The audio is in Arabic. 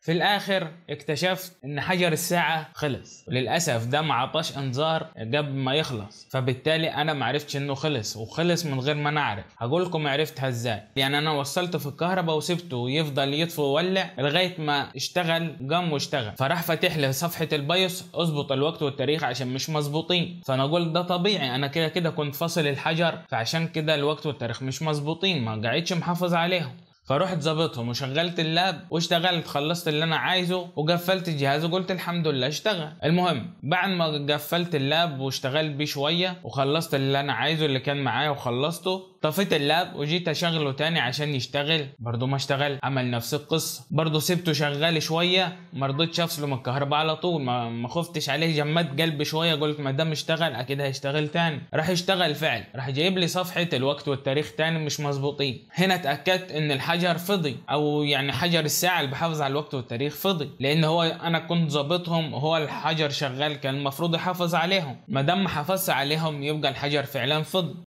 في الاخر اكتشفت ان حجر الساعة خلص، وللاسف ده ما عطاش انذار قبل ما يخلص، فبالتالي انا ما عرفتش انه خلص، وخلص من غير ما انا اعرف. هقول لكم عرفتها ازاي. يعني انا وصلته في الكهرباء وسبته يفضل يطفي ويولع لغايه ما اشتغل، قام واشتغل. فراح فاتح لي صفحه البايوس اظبط الوقت والتاريخ عشان مش مظبوطين، فانا اقول ده طبيعي، انا كده كده كنت فاصل الحجر، فعشان كده الوقت والتاريخ مش مظبوطين، ما قاعدش محافظ عليهم. فرحت ظابطهم وشغلت اللاب واشتغلت، خلصت اللي انا عايزه وقفلت الجهاز وقلت الحمد لله اشتغل. المهم بعد ما قفلت اللاب واشتغلت بيه شويه وخلصت اللي انا عايزه اللي كان معايا وخلصته، طفيت اللاب وجيت اشغله تاني عشان يشتغل، برضو ما اشتغل، عمل نفس القصه. برضو سبته شغال شويه، ما رضيتش افصله من الكهرباء على طول، ما خفتش عليه، جمدت قلبي شويه، قلت ما دام اشتغل اكيد هيشتغل تاني. راح يشتغل فعلا، راح جايب لي صفحه الوقت والتاريخ تاني مش مظبوطين. هنا اتاكدت ان الحجر فضي، او يعني حجر الساعه اللي بحافظ على الوقت والتاريخ فضي، لان هو انا كنت ظابطهم وهو الحجر شغال، كان المفروض يحافظ عليهم. ما دام ما حافظش عليهم يبقى الحجر فعلا فضي.